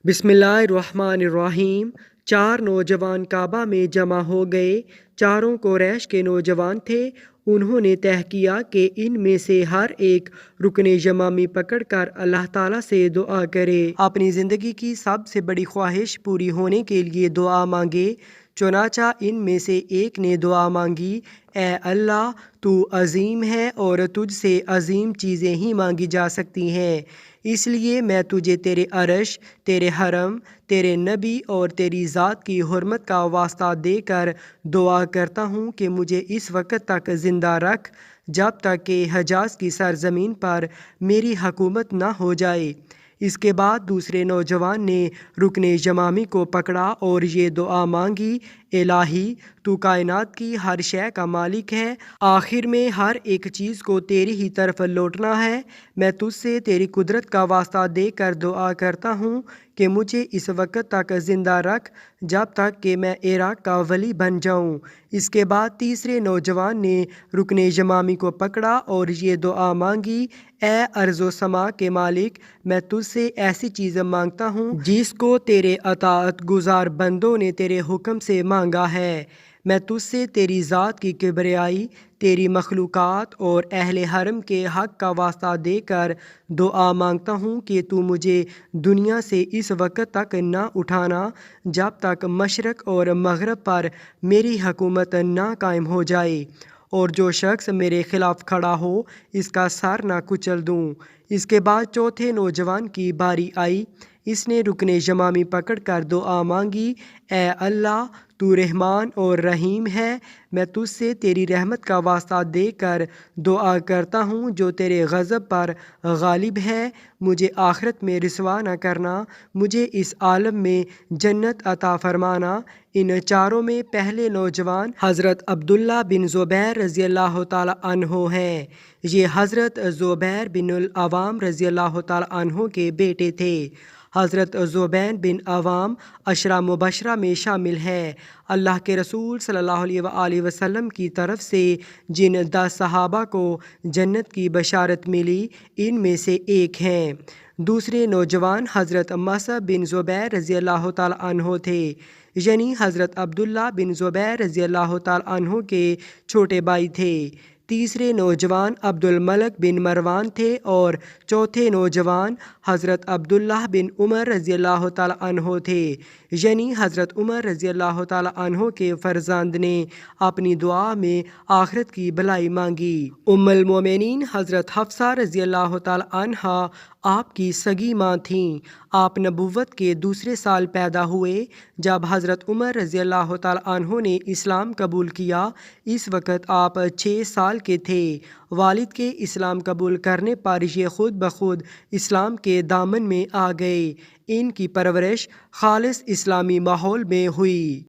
بسم اللہ الرحمن الرحیم۔ چار نوجوان کعبہ میں جمع ہو گئے۔ چاروں قریش کے نوجوان تھے۔ انہوں نے طے کیا کہ ان میں سے ہر ایک رکن یمانی پکڑ کر اللہ تعالیٰ سے دعا کرے، اپنی زندگی کی سب سے بڑی خواہش پوری ہونے کے لیے دعا مانگے۔ چنانچہ ان میں سے ایک نے دعا مانگی، اے اللہ، تو عظیم ہے اور تجھ سے عظیم چیزیں ہی مانگی جا سکتی ہیں، اس لیے میں تجھے تیرے عرش، تیرے حرم، تیرے نبی اور تیری ذات کی حرمت کا واسطہ دے کر دعا کرتا ہوں کہ مجھے اس وقت تک زندہ رکھ جب تک کہ حجاز کی سرزمین پر میری حکومت نہ ہو جائے۔ اس کے بعد دوسرے نوجوان نے رکن یمانی کو پکڑا اور یہ دعا مانگی، الہی، تو کائنات کی ہر شے کا مالک ہے، آخر میں ہر ایک چیز کو تیری ہی طرف لوٹنا ہے۔ میں تجھ سے تیری قدرت کا واسطہ دے کر دعا کرتا ہوں کہ مجھے اس وقت تک زندہ رکھ جب تک کہ میں عراق کا ولی بن جاؤں۔ اس کے بعد تیسرے نوجوان نے رکن یمانی کو پکڑا اور یہ دعا مانگی، اے ارض و سما کے مالک، میں تجھ سے ایسی چیز مانگتا ہوں جس کو تیرے اطاعت گزار بندوں نے تیرے حکم سے مانگا ہے۔ میں تجھ سے تیری ذات کی کبریائی، تیری مخلوقات اور اہل حرم کے حق کا واسطہ دے کر دعا مانگتا ہوں کہ تو مجھے دنیا سے اس وقت تک نہ اٹھانا جب تک مشرق اور مغرب پر میری حکومت نہ قائم ہو جائے، اور جو شخص میرے خلاف کھڑا ہو اس کا سر نہ کچل دوں۔ اس کے بعد چوتھے نوجوان کی باری آئی۔ اس نے رکن یمانی پکڑ کر دعا مانگی، اے اللہ، تو رحمان اور رحیم ہے، میں تجھ سے تیری رحمت کا واسطہ دے کر دعا کرتا ہوں جو تیرے غضب پر غالب ہے، مجھے آخرت میں رسوا نہ کرنا، مجھے اس عالم میں جنت عطا فرمانا۔ ان چاروں میں پہلے نوجوان حضرت عبداللہ بن زبیر رضی اللہ تعالیٰ عنہ ہیں۔ یہ حضرت زبیر بن العوام رضی اللہ تعالیٰ عنہ کے بیٹے تھے۔ حضرت زبیر بن عوام عشرہ مبشرہ میں شامل ہے۔ اللہ کے رسول صلی اللہ علیہ وآلہ وسلم کی طرف سے جن 10 صحابہ کو جنت کی بشارت ملی ان میں سے ایک ہیں۔ دوسرے نوجوان حضرت مصعب بن زبیر رضی اللہ تعالیٰ عنہ تھے، یعنی حضرت عبداللہ بن زبیر رضی اللہ تعالیٰ عنہ کے چھوٹے بھائی تھے۔ تیسرے نوجوان عبد الملک بن مروان تھے اور چوتھے نوجوان حضرت عبداللہ بن عمر رضی اللہ تعالیٰ عنہ تھے، یعنی حضرت عمر رضی اللہ تعالیٰ عنہ کے فرزند نے اپنی دعا میں آخرت کی بھلائی مانگی۔ ام المومنین حضرت حفصہ رضی اللہ تعالیٰ عنہا آپ کی سگی ماں تھیں۔ آپ نبوت کے دوسرے سال پیدا ہوئے جب حضرت عمر رضی اللہ تعالیٰ عنہ نے اسلام قبول کیا۔ اس وقت آپ 6 سال کے تھے۔ والد کے اسلام قبول کرنے پر یہ خود بخود اسلام کے دامن میں آ گئے۔ ان کی پرورش خالص اسلامی ماحول میں ہوئی۔